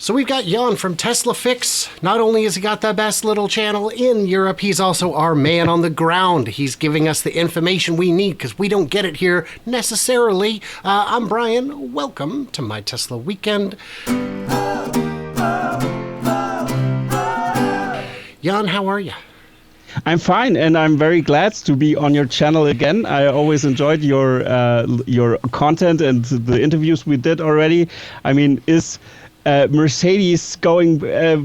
So we've got Jan from TeslaFix. Not only has he got the best little channel in Europe, he's also our man on the ground. He's giving us the information we need because we don't get it here necessarily. I'm Brian. Welcome to My Tesla Weekend. Jan, how are you? I'm fine, and I'm very glad to be on your channel again. I always enjoyed your content and the interviews we did already. I mean, is Mercedes going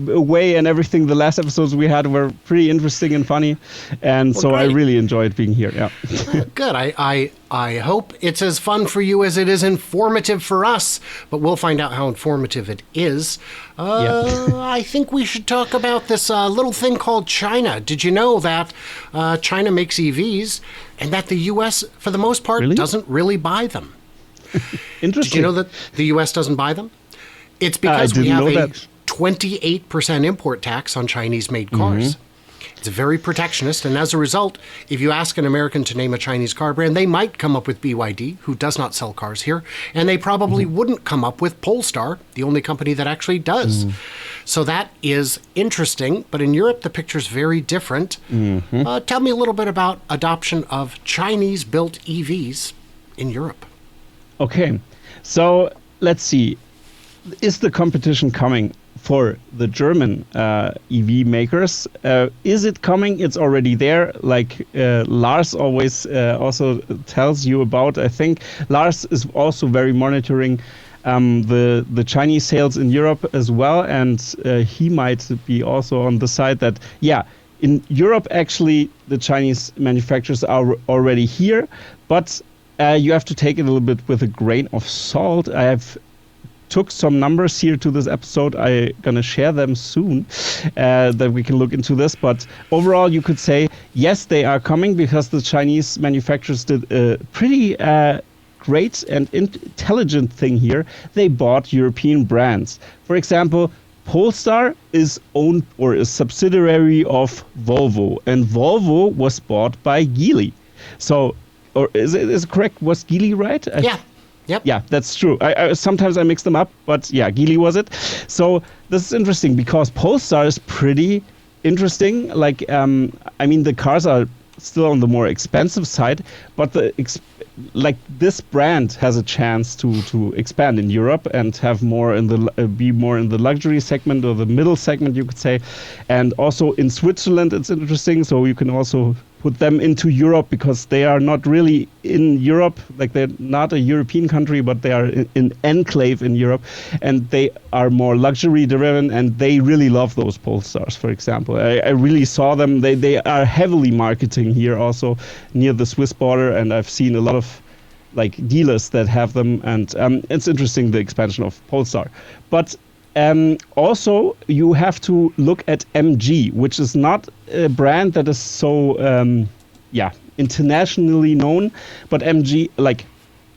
away and everything? The last episodes we had were pretty interesting and funny, and well, so great. I really enjoyed being here. Yeah. Good. I hope it's as fun for you as it is informative for us, but we'll find out how informative it is. I think we should talk about this little thing called China. Did you know that China makes EVs and that the U.S., for the most part, doesn't really buy them? Interesting. Did you know that the U.S. doesn't buy them? It's because we have a 28% import tax on Chinese-made cars. Mm-hmm. It's very protectionist, and as a result, if you ask an American to name a Chinese car brand, they might come up with BYD, who does not sell cars here, and they probably wouldn't come up with Polestar, the only company that actually does. So that is interesting, but in Europe, the picture's very different. Tell me a little bit about adoption of Chinese-built EVs in Europe. Okay, so let's see. Is the competition coming for the German EV makers? Is it coming? It's already there, like Lars always also tells you about. I think Lars is also very monitoring the Chinese sales in Europe as well, and he might be also on the side that, in Europe actually the Chinese manufacturers are already here, but you have to take it a little bit with a grain of salt. I have took some numbers here to this episode. I'm going to share them soon that we can look into this. But overall, you could say, yes, they are coming because the Chinese manufacturers did a pretty great and intelligent thing here. They bought European brands. For example, Polestar is owned or a subsidiary of Volvo, and Volvo was bought by Geely. So, or is it correct? Was Geely right? Yeah. Yep. Yeah, that's true. I sometimes I mix them up, but yeah, Geely was it. So this is interesting because Polestar is pretty interesting. Like, I mean, the cars are still on the more expensive side, but this brand has a chance to expand in Europe and have more in the be more in the luxury segment or the middle segment, you could say. And also in Switzerland, it's interesting. So you can also put them into Europe because they are not really in Europe, like they're not a European country, but they are in enclave in Europe, and they are more luxury driven, and they really love those Polestars, for example. I really saw them. They are heavily marketing here also near the Swiss border, and I've seen a lot of like dealers that have them, and it's interesting, the expansion of Polestar. But also, you have to look at MG, which is not a brand that is so, internationally known. But MG, like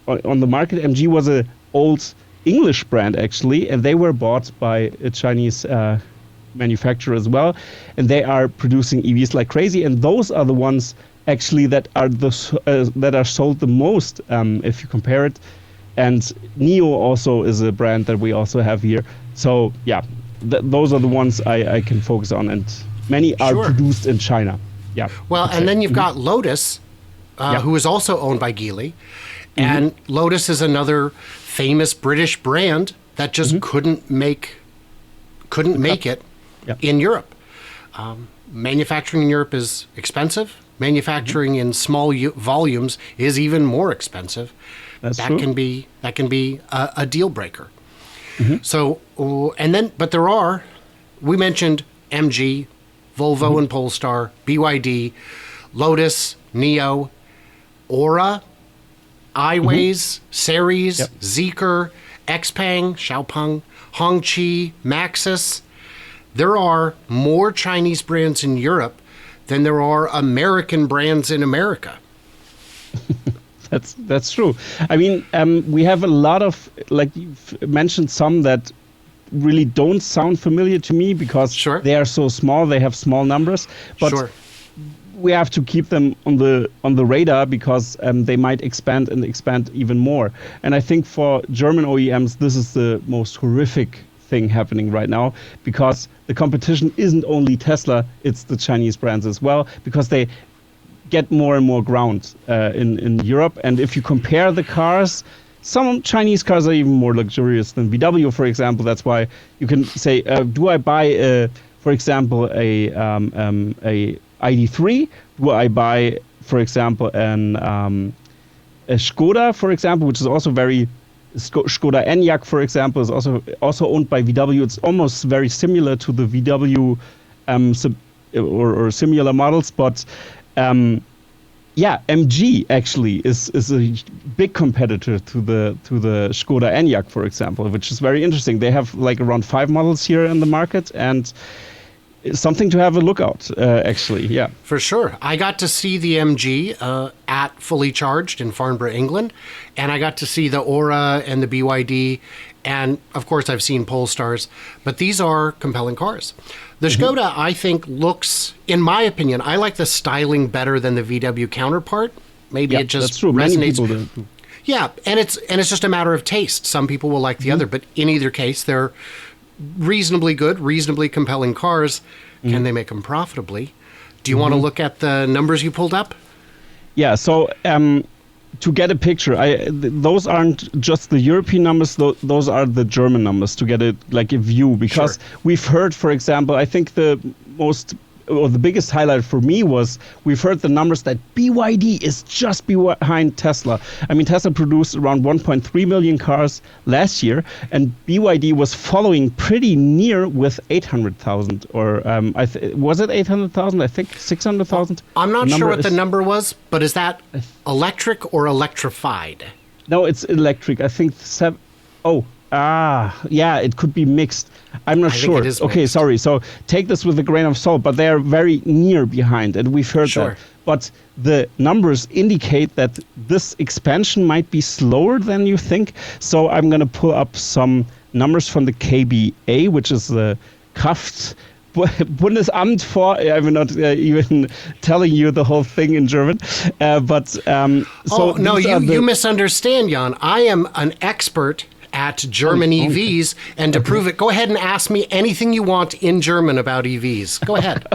on the market, MG was an old English brand actually, and they were bought by a Chinese manufacturer as well, and they are producing EVs like crazy. And those are the ones actually that are that are sold the most if you compare it. And NIO also is a brand that we also have here. So yeah, those are the ones I can focus on, and many are produced in China. Yeah. Well, and then you've got Lotus, who is also owned by Geely, and Lotus is another famous British brand that just couldn't make it in Europe. Manufacturing in Europe is expensive. Manufacturing in small volumes is even more expensive. That can be a deal breaker. So, but we mentioned MG, Volvo and Polestar, BYD, Lotus, NIO, Aura, iWays, Series, Zeekr, Xpeng, Xiaopeng, Hongqi, Maxus. There are more Chinese brands in Europe than there are American brands in America. That's true. I mean, we have a lot of, like you've mentioned, some that really don't sound familiar to me because they are so small. They have small numbers, but we have to keep them on the radar because they might expand even more. And I think for German OEMs, this is the most horrific thing happening right now, because the competition isn't only Tesla, it's the Chinese brands as well, because they get more and more ground in Europe. And if you compare the cars, some Chinese cars are even more luxurious than VW, for example. That's why you can say, do I buy, for example, a ID3? Do I buy, for example, a Skoda, for example, which is also very Skoda Enyaq, for example, is also owned by VW. It's almost very similar to the VW or similar models, but MG actually is a big competitor to the Skoda Enyaq, for example, which is very interesting. They have like around 5 models here in the market, and it's something to have a look out, actually. Yeah, for sure. I got to see the MG at Fully Charged in Farnborough, England, and I got to see the Aura and the BYD, and of course I've seen Polestars, but these are compelling cars. The Skoda, I think, looks, in my opinion, I like the styling better than the VW counterpart. Maybe it just that's true. resonates. Many people do. Yeah, and it's just a matter of taste. Some people will like the other, but in either case, they're reasonably good, reasonably compelling cars. Can they make them profitably? Do you want to look at the numbers you pulled up? Yeah, so to get a picture, those aren't just the European numbers, those are the German numbers, to get a view, because we've heard, for example, I think the biggest highlight for me was we've heard the numbers that BYD is just behind Tesla. I mean, Tesla produced around 1.3 million cars last year, and BYD was following pretty near with 800,000, or was it 800,000? I think 600,000. I'm not sure what the number was, but is that electric or electrified? No, it's electric. I think it could be mixed. I'm not sure. It is okay, mixed. Sorry. So take this with a grain of salt, but they are very near behind, and we've heard that. But the numbers indicate that this expansion might be slower than you think. So I'm going to pull up some numbers from the KBA, which is the Bundesamt for, I'm not even telling you the whole thing in German, you misunderstand, Jan. I am an expert at German EVs, and to prove it, go ahead and ask me anything you want in German about EVs. Go ahead.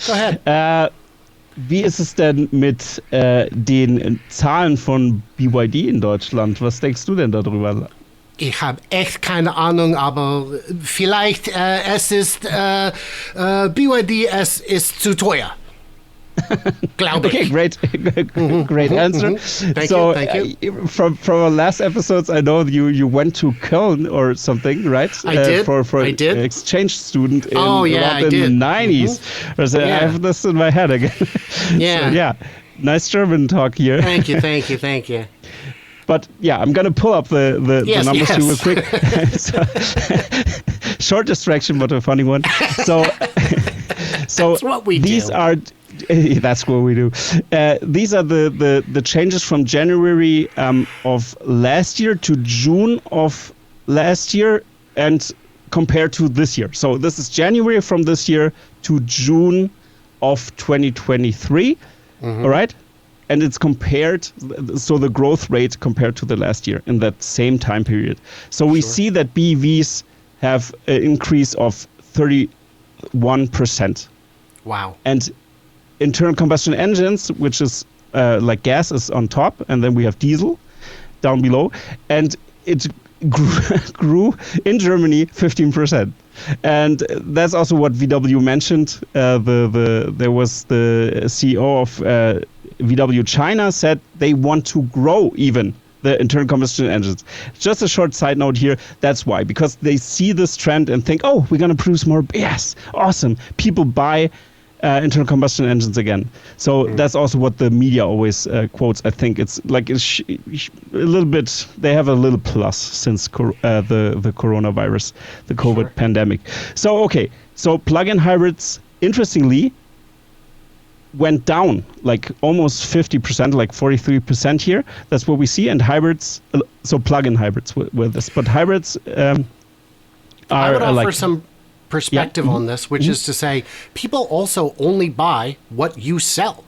Go ahead. Wie ist es denn mit den Zahlen von BYD in Deutschland? Was denkst du denn darüber? Ich habe echt keine Ahnung, aber vielleicht es ist BYD, es ist zu teuer. Glaube ich. Okay, great answer. Thank you. From our last episodes, I know you went to Köln or something, right? I did. For I did. An exchange student in I did. the 90s. I have this in my head again. Yeah. So, nice German talk here. Thank you. But I'm going to pull up the numbers real quick. Short distraction, but a funny one. So that's what we do. That's what we do. These are the changes from January of last year to June of last year, and compared to this year. So this is January from this year to June of 2023. All right. And it's compared, so the growth rate compared to the last year in that same time period. So we see that BEVs have an increase of 31%. Wow. And internal combustion engines, which is like gas, is on top, and then we have diesel down below, and it grew in Germany 15%. And that's also what VW mentioned. There was the CEO of VW China said they want to grow even the internal combustion engines. Just a short side note here. That's why, because they see this trend and think, oh, we're going to produce more. Yes, awesome. People buy internal combustion engines again. So that's also what the media always quotes. I think it's like a little bit, they have a little plus since the coronavirus, the COVID pandemic. So, okay. So plug-in hybrids, interestingly, went down like almost 50%, like 43% here. That's what we see. And hybrids, so plug-in hybrids with this. But hybrids are I would offer some perspective on this, which is to say, people also only buy what you sell.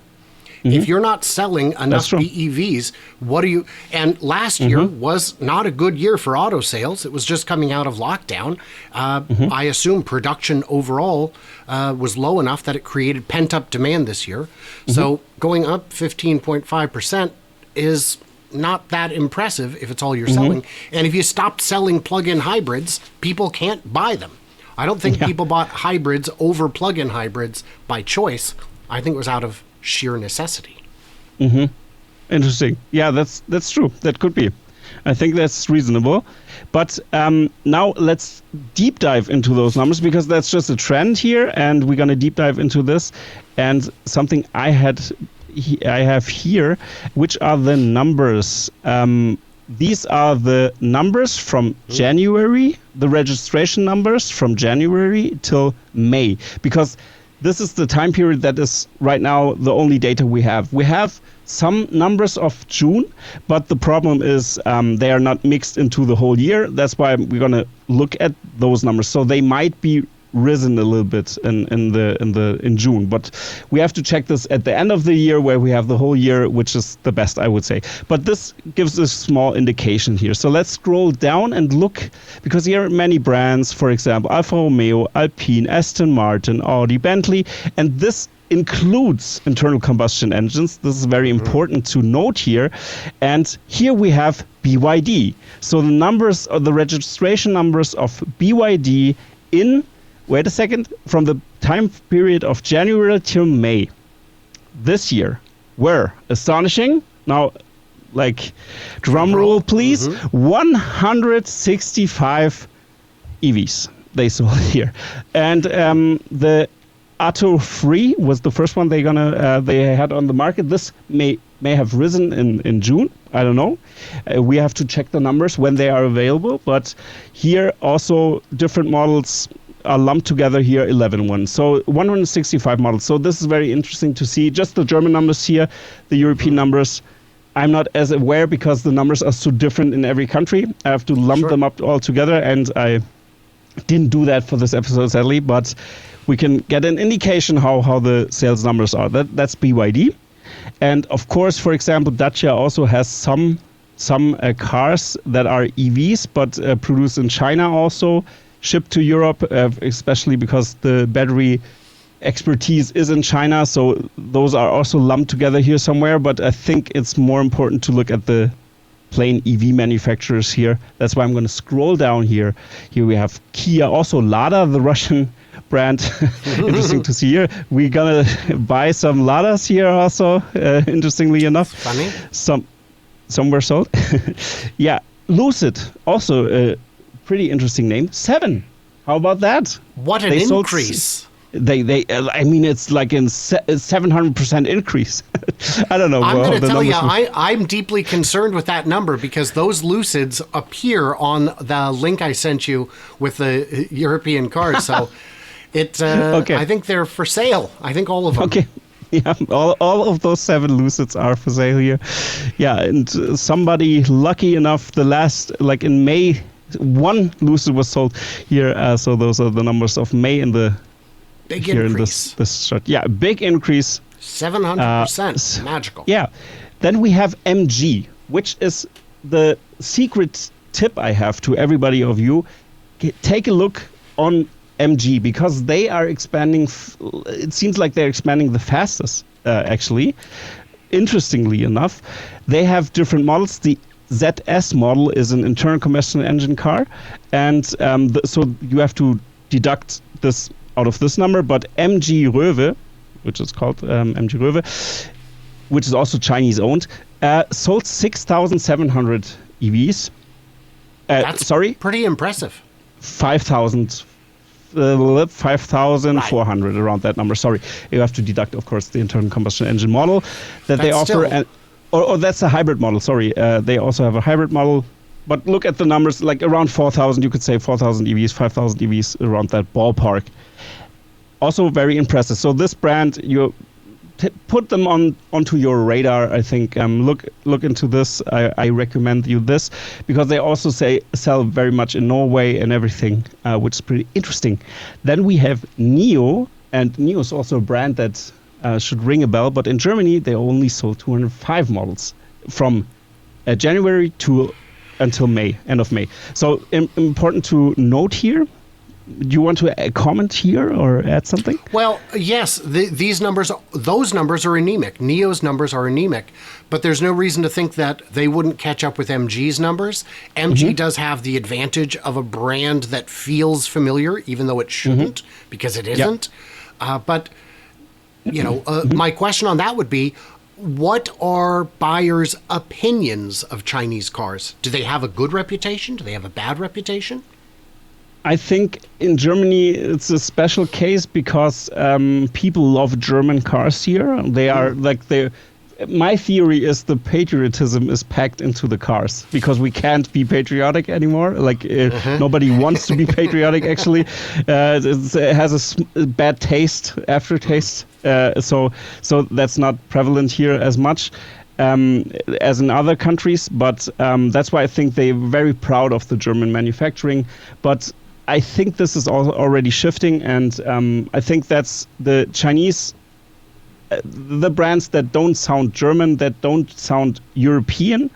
If you're not selling enough BEVs, what do you... And last year was not a good year for auto sales. It was just coming out of lockdown. I assume production overall was low enough that it created pent-up demand this year. So going up 15.5% is not that impressive if it's all you're selling. And if you stopped selling plug-in hybrids, people can't buy them. I don't think people bought hybrids over plug-in hybrids by choice. I think it was out of sheer necessity. Interesting. Yeah, that's true. That could be. I think that's reasonable. But now let's deep dive into those numbers, because that's just a trend here, and we're going to deep dive into this. And something I have here, which are the numbers. These are the numbers from January, the registration numbers from January till May, because this is the time period that is right now the only data we have. We have some numbers of June, but the problem is they are not mixed into the whole year. That's why we're going to look at those numbers. So they might be risen a little bit in June, but we have to check this at the end of the year where we have the whole year, which is the best, I would say. But this gives a small indication here. So let's scroll down and look, because here are many brands, for example, Alfa Romeo, Alpine, Aston Martin, Audi, Bentley, and this includes internal combustion engines. This is very important to note here. And here we have BYD. So the numbers, or the registration numbers of BYD in, wait a second, from the time period of January till May this year were astonishing. Now, like, drum roll, please. 165 EVs they sold here. And the Atto 3 was the first one they had on the market. This may have risen in June. I don't know. We have to check the numbers when they are available. But here also different models are lumped together here, 11 ones. So 165 models. So this is very interesting to see. Just the German numbers here, the European numbers, I'm not as aware because the numbers are so different in every country. I have to lump them up all together, and I didn't do that for this episode, sadly, but we can get an indication how the sales numbers are. That's BYD. And of course, for example, Dacia also has some cars that are EVs, but produced in China also, shipped to Europe, especially because the battery expertise is in China. So those are also lumped together here somewhere. But I think it's more important to look at the plain EV manufacturers here. That's why I'm going to scroll down here. Here we have Kia, also Lada, the Russian brand. Interesting to see here. We're going to buy some Ladas here also, interestingly enough. Funny. Some were sold. Yeah, Lucid, also a pretty interesting name. 7. How about that? What an increase. I mean, it's like a 700% increase. I don't know. I'm going to tell you, I'm deeply concerned with that number, because those Lucids appear on the link I sent you with the European cars. So okay. I think they're for sale. I think all of them. Okay. Yeah, all of those 7 Lucids are for sale here. Yeah, and somebody lucky enough, the last, like in May, 1 Lucid was sold here. So those are the numbers of May in the big here increase. In this chart. Yeah, big increase. 700%. Magical. Yeah. Then we have MG, which is the secret tip I have to everybody of you. Take a look on MG, because they are expanding. It seems like they're expanding the fastest, actually. Interestingly enough, they have different models. The ZS model is an internal combustion engine car, and so you have to deduct this out of this number. But MG Röwe, which is called MG Röwe, which is also Chinese owned, sold 6,700 EVs. That's pretty impressive. 5,400 around that number. Sorry, you have to deduct, of course, the internal combustion engine model that they offer, or that's a hybrid model. Sorry, they also have a hybrid model. But look at the numbers, like around 4,000. You could say 4,000 EVs, 5,000 EVs, around that ballpark. Also very impressive. So this brand, you put them onto your radar. I think look into this. I recommend you this, because they also sell very much in Norway and everything, which is pretty interesting. Then we have NIO, and NIO is also a brand that should ring a bell. But in Germany, they only sold 205 models from January to until May, end of May. So important to note here. Do you want to comment here or add something? Well, yes, those numbers are anemic. NIO's numbers are anemic, but there's no reason to think that they wouldn't catch up with MG's numbers. MG does have the advantage of a brand that feels familiar, even though it shouldn't, because it isn't. But, my question on that would be, what are buyers' opinions of Chinese cars? Do they have a good reputation? Do they have a bad reputation? I think in Germany it's a special case because people love German cars here. They are my theory is the patriotism is packed into the cars because we can't be patriotic anymore. Nobody wants to be patriotic. Actually, it has a bad aftertaste. So that's not prevalent here as much as in other countries. But that's why I think they're very proud of the German manufacturing. But I think this is already shifting, and I think that's the Chinese, the brands that don't sound German, that don't sound European,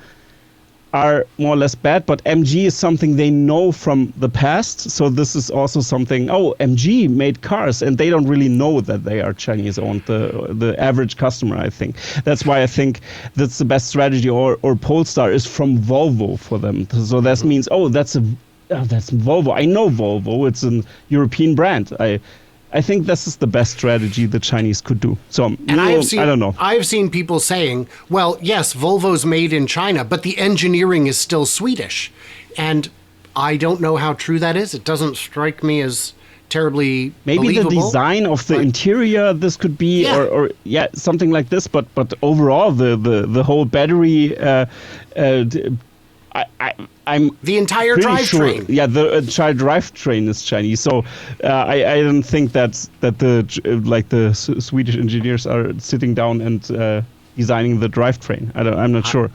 are more or less bad. But MG is something they know from the past, so this is also something. Oh, MG made cars, and they don't really know that they are Chinese owned. The average customer, I think. That's why I think that's the best strategy. Or Polestar is from Volvo for them, so that means that's Volvo. I know Volvo. It's a European brand. I think this is the best strategy the Chinese could do. So, I don't know. I have seen people saying, well, yes, Volvo's made in China, but the engineering is still Swedish. And I don't know how true that is. It doesn't strike me as terribly maybe believable. The design of the interior, this could be, or something like this. But overall, the whole battery, I'm the entire drivetrain. Sure, the entire drivetrain is Chinese. So I don't think that the Swedish engineers are sitting down and designing the drivetrain. I'm not sure.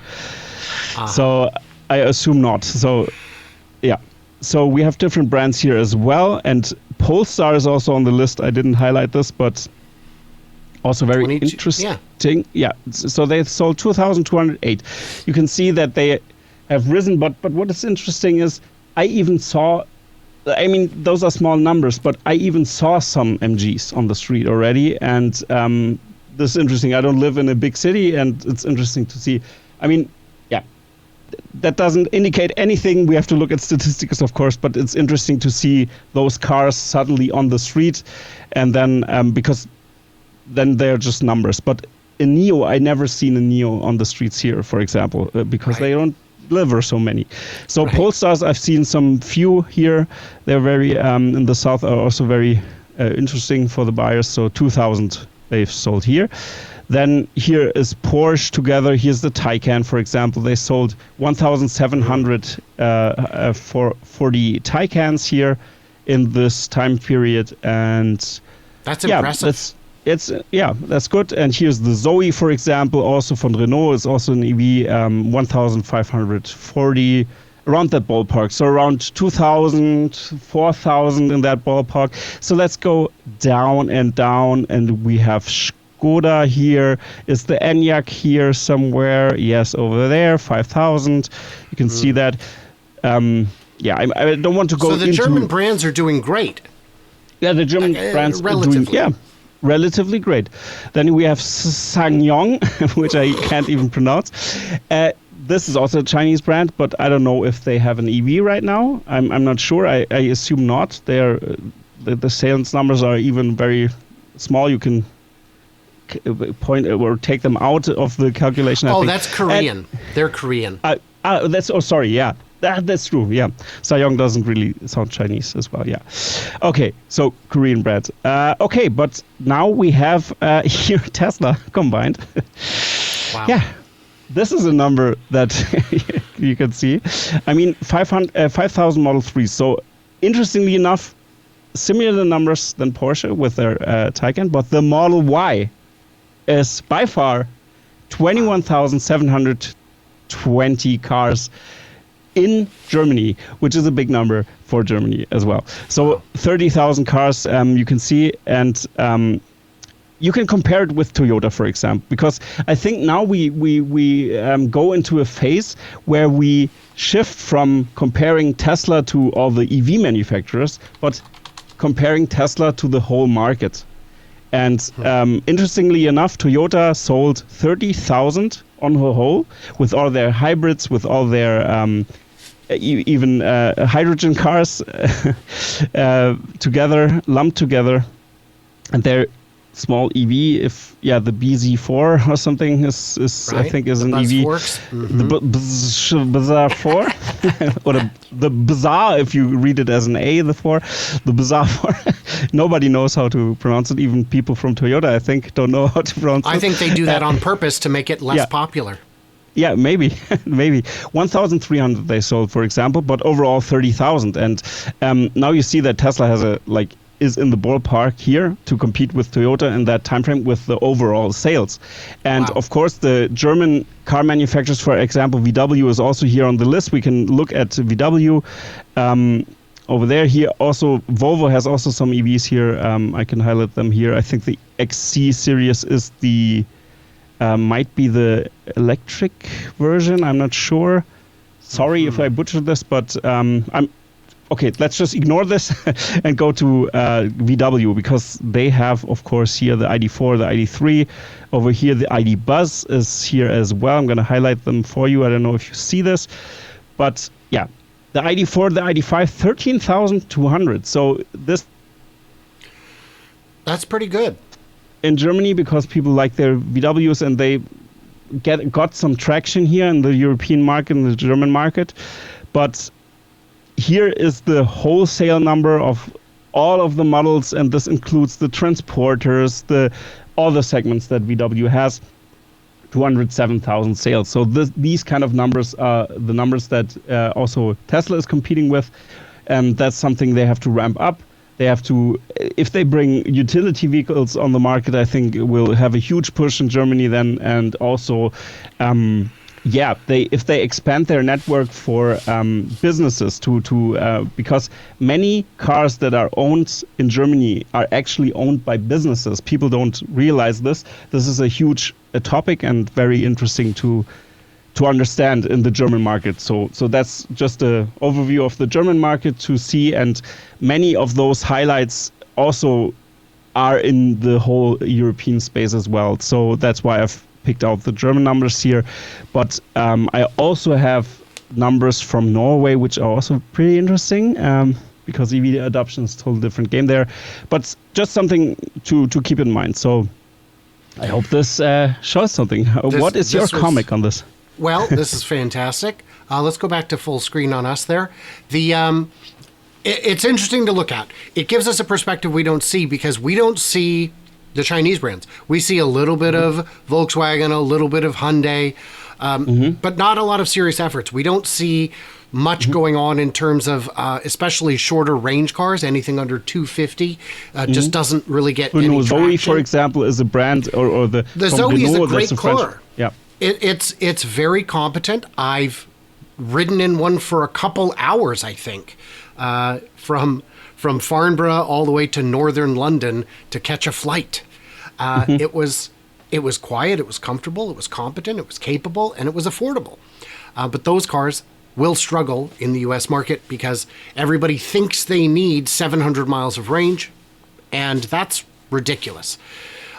So I assume not. So so we have different brands here as well, and Polestar is also on the list. I didn't highlight this, but also very interesting. Yeah. So they sold 2,208. You can see that they have risen, but what is interesting is I even saw, those are small numbers, but I even saw some MGs on the street already, and this is interesting. I don't live in a big city, and it's interesting to see. That doesn't indicate anything. We have to look at statistics, of course, but it's interesting to see those cars suddenly on the street, and then because then they're just numbers. But a NIO, I never seen a NIO on the streets here, for example, because they don't deliver so many. So Polestars, I've seen some few here. They're very in the south are also very interesting for the buyers. So 2,000 they've sold here. Then here is Porsche together. Here's the Taycan, for example. They sold 1,700 for the Taycans here in this time period, and that's impressive. That's good. And here's the Zoe, for example, also from Renault. It's also an EV, 1,540, around that ballpark. So around 2,000, 4,000 in that ballpark. So let's go down, and we have Skoda here. Is the Enyaq here somewhere? Yes, over there, 5,000. You can see that. I don't want to go into... So the German brands are doing great. Yeah, the German brands are doing... relatively great. Then we have SsangYong, which I can't even pronounce. This is also a Chinese brand, but I don't know if they have an EV right now. I'm not sure. I assume not. They are the sales numbers are even very small. You can point or take them out of the calculation. I think. That's Korean. They're Korean. That's true. Yeah, SsangYong doesn't really sound Chinese as well. Yeah. Okay, so Korean brand. Okay, but now we have here Tesla combined. Wow. Yeah, this is a number that you can see. 5,000 Model 3. So interestingly enough, similar numbers than Porsche with their Taycan, but the Model Y is by far 21,720 cars in Germany, which is a big number for Germany as well. So 30,000 cars you can see, and you can compare it with Toyota, for example, because I think now we go into a phase where we shift from comparing Tesla to all the EV manufacturers, but comparing Tesla to the whole market. And interestingly enough, Toyota sold 30,000 on the whole, with all their hybrids, with all their even hydrogen cars together, lumped together, and their small EV, the BZ4 or something is right. I think is an EV. The Bazaar 4, or the Bazaar, if you read it as an A, the 4, the Bazaar 4. Nobody knows how to pronounce it. Even people from Toyota, I think, don't know how to pronounce it. I think they do that on purpose to make it less popular. Yeah, maybe. 1,300 they sold, for example, but overall 30,000. And now you see that Tesla has is in the ballpark here to compete with Toyota in that time frame with the overall sales. And of course, the German car manufacturers, for example, VW is also here on the list. We can look at VW over there. Here also, Volvo has also some EVs here. I can highlight them here. I think the XC series is the might be the electric version. I'm not sure. Sorry if I butchered this, but okay, let's just ignore this and go to VW, because they have, of course, here the ID4, the ID3. Over here, the ID Buzz is here as well. I'm going to highlight them for you. I don't know if you see this. But yeah, the ID4, the ID5, 13,200. So that's pretty good. In Germany, because people like their VWs and they got some traction here in the European market, in the German market. But here is the wholesale number of all of the models, and this includes the transporters, all the segments that VW has, 207,000 sales. So these kind of numbers are the numbers that also Tesla is competing with, and that's something they have to ramp up. They have to, if they bring utility vehicles on the market, I think it will have a huge push in Germany then, and also if they expand their network for businesses because many cars that are owned in Germany are actually owned by businesses. People don't realize this. This is a huge topic and very interesting to understand in the German market. So that's just an overview of the German market to see, and many of those highlights also are in the whole European space as well. So that's why I've picked out the German numbers here, but I also have numbers from Norway, which are also pretty interesting, because EV adoption is a totally different game there, but just something to keep in mind. So I hope this shows something. What is your comment on this? Well, this is fantastic. Let's go back to full screen on us there. It's interesting to look at. It gives us a perspective we don't see, because we don't see the Chinese brands. We see a little bit of Volkswagen, a little bit of Hyundai, but not a lot of serious efforts. We don't see much going on in terms of especially shorter range cars. Anything under 250 just doesn't really get any traction. Zoe, for example, is a brand, or the Zoe is a great car. Yeah, it's very competent. I've ridden in one for a couple hours, I think, from Farnborough all the way to northern London to catch a flight. It was quiet, it was comfortable, it was competent, it was capable, and it was affordable. But those cars will struggle in the US market because everybody thinks they need 700 miles of range, and that's ridiculous.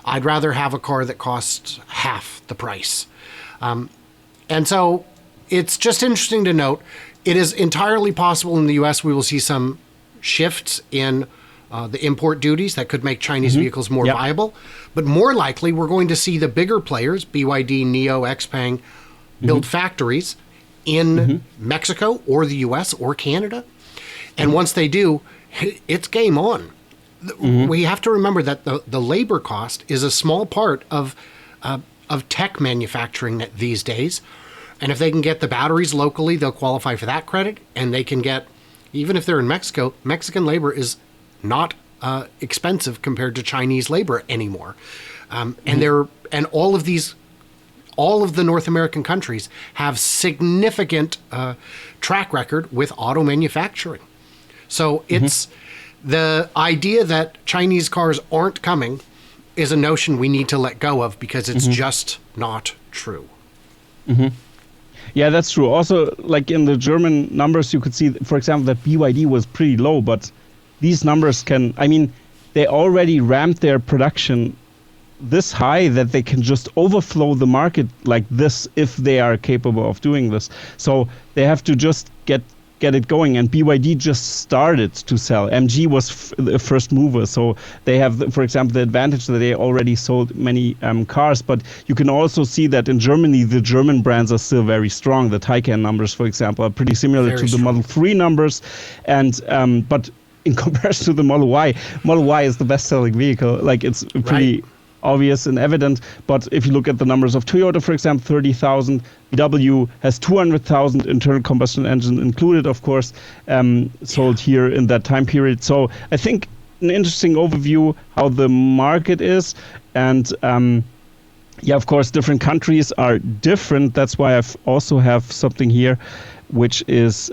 I'd rather have a car that costs half the price. And so it's just interesting to note, it is entirely possible in the US we will see some shifts in the import duties that could make Chinese vehicles more viable. But more likely, we're going to see the bigger players, BYD, NIO, XPeng, build factories in Mexico or the US or Canada. And once they do, it's game on. We have to remember that the labor cost is a small part of tech manufacturing these days. And if they can get the batteries locally, they'll qualify for that credit. And they can get, even if they're in Mexico, Mexican labor is not expensive compared to Chinese labor anymore. And all of the North American countries have significant track record with auto manufacturing. So it's the idea that Chinese cars aren't coming is a notion we need to let go of because it's just not true. Yeah, that's true. Also, like in the German numbers, you could see, for example, that BYD was pretty low, but these numbers they already ramped their production this high that they can just overflow the market like this if they are capable of doing this. So they have to just get it going. And BYD just started to sell. MG was the first mover. So they have, for example, the advantage that they already sold many cars. But you can also see that in Germany, the German brands are still very strong. The Taycan numbers, for example, are pretty similar to the Model 3 numbers. And but in comparison to the Model Y is the best-selling vehicle. Like, it's pretty obvious and evident. But if you look at the numbers of Toyota, for example, 30,000, VW has 200,000 internal combustion engine included, of course, sold here in that time period. So I think an interesting overview how the market is. And of course, different countries are different. That's why I also have something here, which is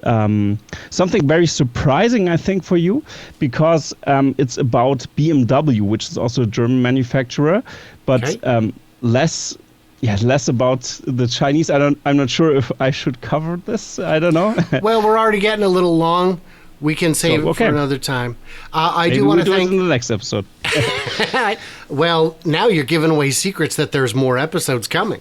something very surprising, I think, for you, because it's about BMW, which is also a German manufacturer, but less about the Chinese. I'm not sure if I should cover this. I don't know. Well, we're already getting a little long. We can save it for another time. I do want to thank. Do it in the next episode. Well, now you're giving away secrets that there's more episodes coming,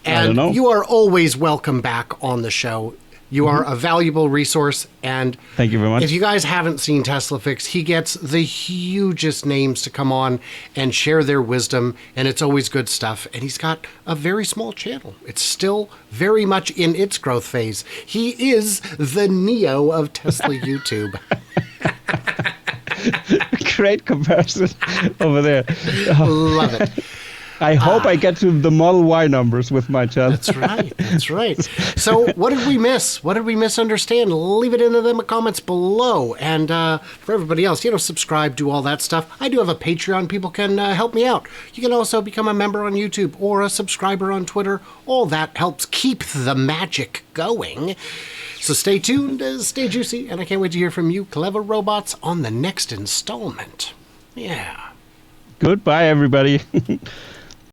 and you are always welcome back on the show. You are a valuable resource, and thank you very much. If you guys haven't seen TeslaFix, he gets the hugest names to come on and share their wisdom, and it's always good stuff. And he's got a very small channel. It's still very much in its growth phase. He is the Neo of Tesla YouTube. Great comparison over there. Love it. I hope I get to the Model Y numbers with my channel. That's right. So what did we miss? What did we misunderstand? Leave it in the comments below. And for everybody else, subscribe, do all that stuff. I do have a Patreon. People can help me out. You can also become a member on YouTube or a subscriber on Twitter. All that helps keep the magic going. So stay tuned, stay juicy, and I can't wait to hear from you, clever robots, on the next installment. Yeah. Goodbye, everybody.